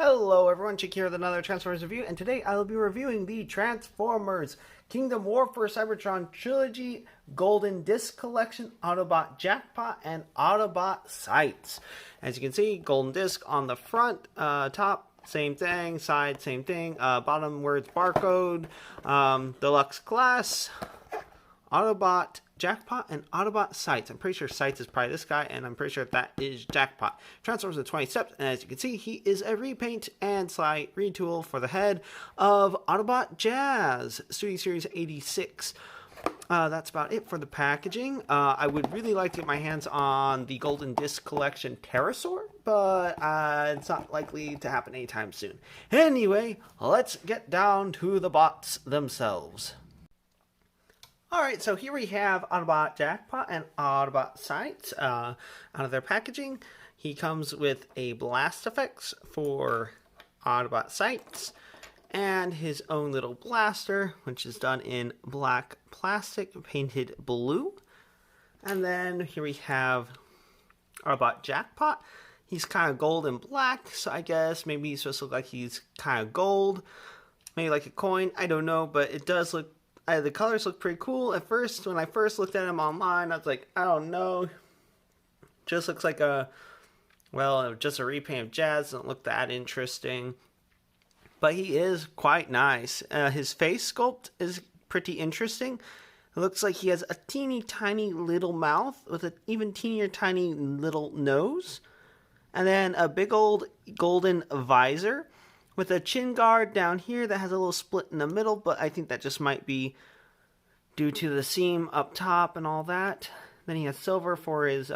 Hello everyone, Sheek here with another Transformers review, and today I will be reviewing the Transformers Kingdom War for Cybertron Trilogy Golden Disc Collection, Autobot Jackpot, and Autobot Sights. As you can see, Golden Disc on the front, top, same thing, side, same thing, bottom words barcode, deluxe class, Autobot Jackpot, and Autobot Sights. I'm pretty sure Sights is probably this guy, and I'm pretty sure that is Jackpot. Transforms in 20 steps, and as you can see, he is a repaint and slight retool for the head of Autobot Jazz, Studio Series 86. That's about it for the packaging. I would really like to get my hands on the Golden Disc Collection Pterosaur, but it's not likely to happen anytime soon. Anyway, let's get down to the bots themselves. Alright, so here we have Autobot Jackpot and Autobot Sights out of their packaging. He comes with a blast effects for Autobot Sights and his own little blaster, which is done in black plastic painted blue. And then here we have Autobot Jackpot. He's kind of gold and black, so I guess maybe he's supposed to look like he's kind of gold. Maybe like a coin, I don't know, but it does look... the colors look pretty cool. At first, when I first looked at him online, I was like, I don't know. Just looks like just a repaint of Jazz. Doesn't look that interesting. But he is quite nice. His face sculpt is pretty interesting. It looks like he has a teeny tiny little mouth with an even teenier tiny little nose. And then a big old golden visor with a chin guard down here that has a little split in the middle, but I think that just might be due to the seam up top and all that. Then he has silver for his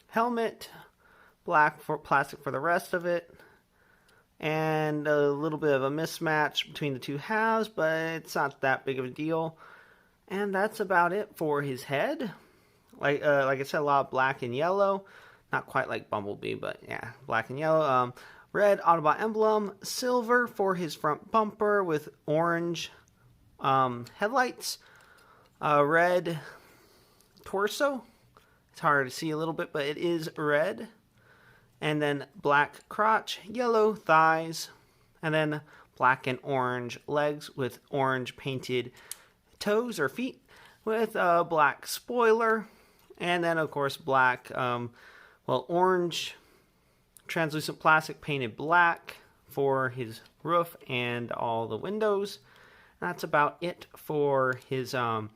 helmet, black for plastic for the rest of it, and a little bit of a mismatch between the two halves, but it's not that big of a deal. And that's about it for his head. Like I said, a lot of black and yellow. Not quite like Bumblebee, but yeah, black and yellow. Red Autobot emblem, silver for his front bumper with orange headlights, red torso. It's hard to see a little bit, but it is red. And then black crotch, yellow thighs, and then black and orange legs with orange painted toes or feet with a black spoiler. And then, of course, black, orange translucent plastic painted black for his roof and all the windows. That's about it for his all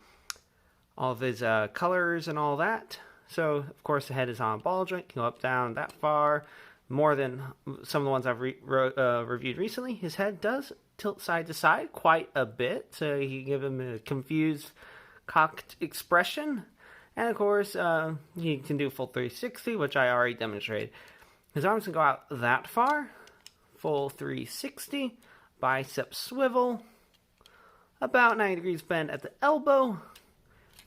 of his colors and all that. So of course the head is on a ball joint, can go up, down, that far, more than some of the ones I've reviewed recently. His head does tilt side to side quite a bit, so you give him a confused, cocked expression. And of course he can do full 360, which I already demonstrated. His arms can go out that far, full 360, bicep swivel, about 90 degrees bend at the elbow.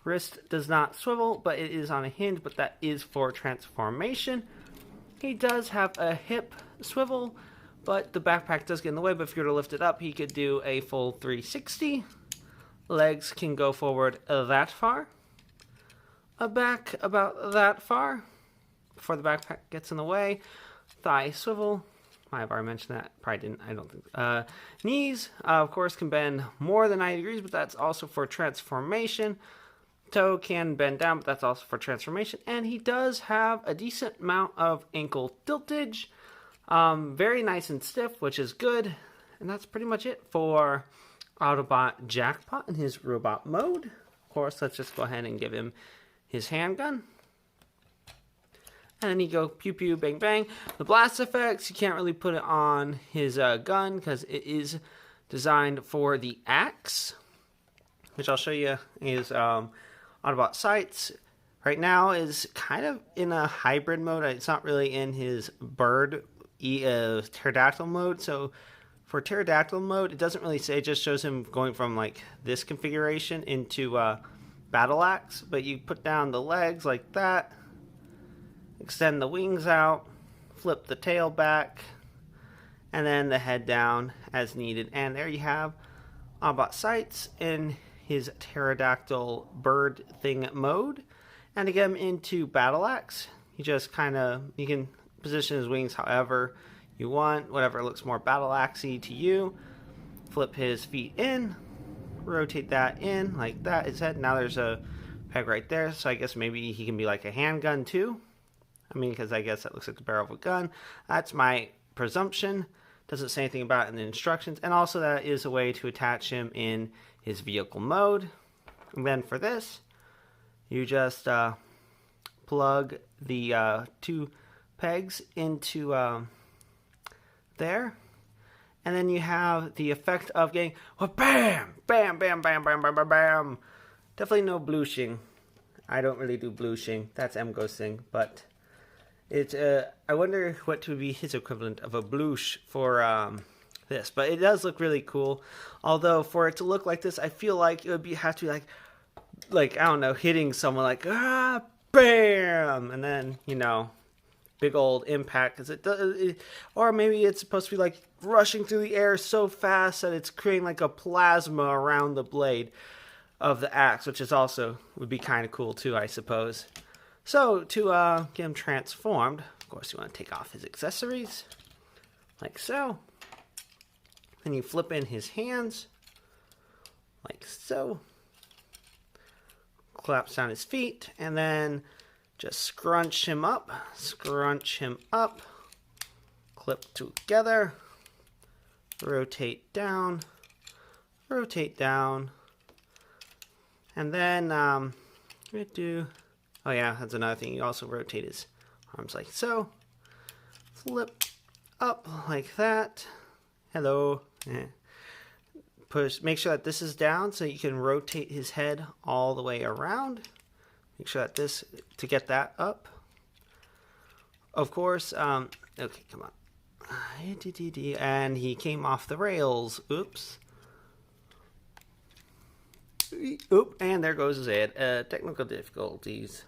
Wrist does not swivel, but it is on a hinge, but that is for transformation. He does have a hip swivel, but the backpack does get in the way, but if you were to lift it up, he could do a full 360. Legs can go forward that far. A back about that far. Before the backpack gets in the way. Thigh swivel. Might have already mentioned that. Probably didn't. I don't think. Knees, of course, can bend more than 90 degrees, but that's also for transformation. Toe can bend down, but that's also for transformation. And he does have a decent amount of ankle tiltage. Very nice and stiff, which is good. And that's pretty much it for Autobot Jackpot in his robot mode. Of course, let's just go ahead and give him his handgun. And then you go pew pew bang bang. The blast effects, you can't really put it on his gun because it is designed for the axe, which I'll show you is Autobot Sights. Right now is kind of in a hybrid mode. It's not really in his bird pterodactyl mode. So for pterodactyl mode, it doesn't really say. It just shows him going from like this configuration into battle axe. But you put down the legs like that. Extend the wings out, flip the tail back, and then the head down as needed. And there you have Autobot Sights in his pterodactyl bird thing mode. And to get him into battle axe, you just you can position his wings however you want, whatever looks more battle axy to you. Flip his feet in, rotate that in like that, his head. Now there's a peg right there, so I guess maybe he can be like a handgun too. I mean, because I guess that looks like the barrel of a gun. That's my presumption. Doesn't say anything about it in the instructions. And also that is a way to attach him in his vehicle mode. And then for this, you just plug the 2 pegs into there. And then you have the effect of getting bam, bam, bam, bam, bam, bam, bam, bam. Definitely no blueshing. I don't really do blueshing. That's MGO's thing, but it's I wonder what would be his equivalent of a bloosh for this. But it does look really cool. Although for it to look like this, I feel like it would have to be like I don't know, hitting someone bam, and then big old impact, because it does, or maybe it's supposed to be like rushing through the air so fast that it's creating like a plasma around the blade of the axe, which is also would be kind of cool too, I suppose. So to get him transformed, of course you want to take off his accessories like so. Then you flip in his hands like so. Collapse down his feet, and then just scrunch him up, clip together, rotate down, and then we do, oh yeah, that's another thing, you also rotate his arms like so, flip up like that, hello, make sure that this is down so you can rotate his head all the way around. Make sure that this, to get that up. Of course, okay, come on. And he came off the rails. Oops. Oop, and there goes his head. Technical difficulties.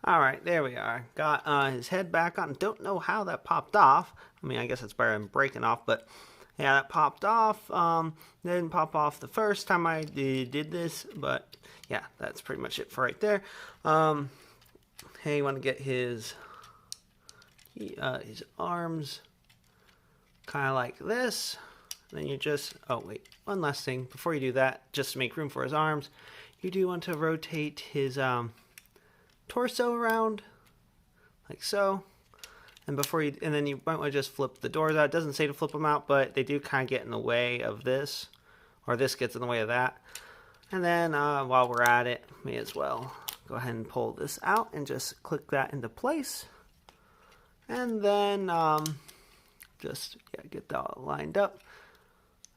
Alright, there we are. Got his head back on. Don't know how that popped off. I mean, I guess it's better than breaking off, but yeah, that popped off. Didn't pop off the first time I did this, but yeah, that's pretty much it for right there. Hey, you want to get his arms kind of like this. Then you just, oh wait, one last thing before you do that, just to make room for his arms, you do want to rotate his torso around like so. And then you might want to just flip the doors out. It doesn't say to flip them out, but they do kind of get in the way of this, or this gets in the way of that. And then while we're at it, may as well go ahead and pull this out and just click that into place. And then just get that lined up.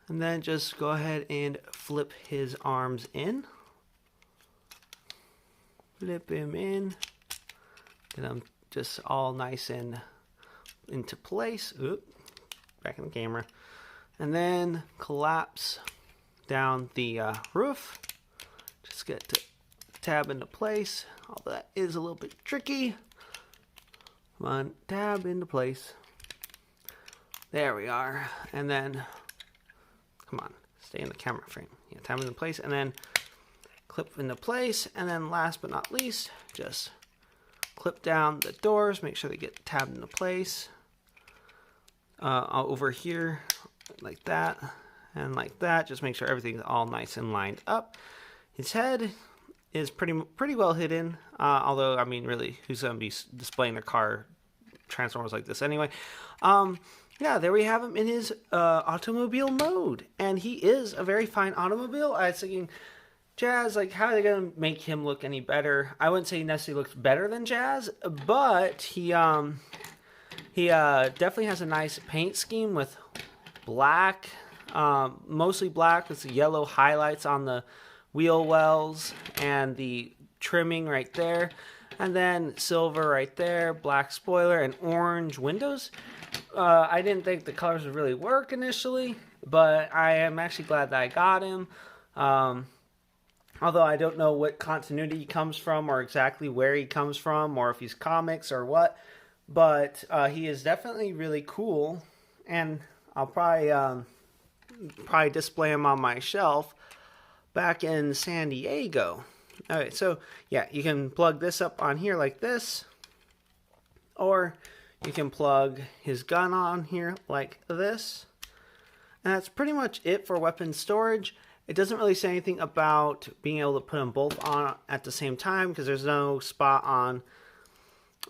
And then just go ahead and flip his arms in. Flip him in. Get them just all nice and into place. Oop, back in the camera. And then collapse down the roof. Just get to tab into place. Although that is a little bit tricky. Come on, tab into place. There we are. And then, come on, stay in the camera frame. Yeah, tab into place, and then clip into place. And then last but not least, just clip down the doors. Make sure they get tabbed into place. Over here, like that, and like that. Just make sure everything's all nice and lined up. His head is pretty well hidden. Although, I mean, really, who's going to be displaying their car Transformers like this anyway? Yeah, there we have him in his automobile mode, and he is a very fine automobile. I was thinking, Jazz, like, how are they going to make him look any better? I wouldn't say he necessarily looks better than Jazz, but he definitely has a nice paint scheme with black, mostly black with yellow highlights on the wheel wells and the trimming right there, and then silver right there, black spoiler, and orange windows. I didn't think the colors would really work initially, but I am actually glad that I got him. Although I don't know what continuity he comes from, or exactly where he comes from, or if he's comics or what. But he is definitely really cool, and I'll probably display him on my shelf back in San Diego. Alright, so yeah, you can plug this up on here like this, or You can plug his gun on here like this. And that's pretty much it for weapon storage. It doesn't really say anything about being able to put them both on at the same time because there's no spot on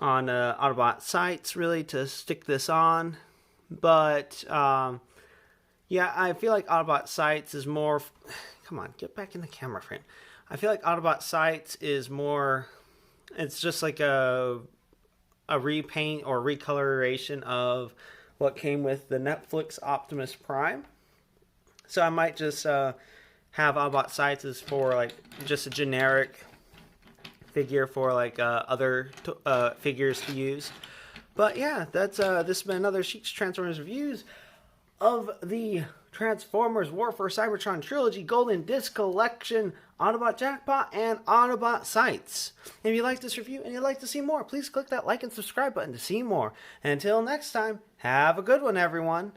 Autobot sights really to stick this on. But yeah, I feel like Autobot sights is more... Come on, get back in the camera frame. I feel like Autobot sights is more... It's just like a repaint or recoloration of what came with the Netflix Optimus Prime. So I might just have Autobot sights as for like just a generic figure for like other figures to use. But yeah, that's this has been another Sheek's Transformers reviews of the Transformers War for Cybertron Trilogy Golden Disc Collection, Autobot Jackpot, and Autobot Sights. If you like this review and you'd like to see more, please click that like and subscribe button to see more. And until next time, have a good one, everyone.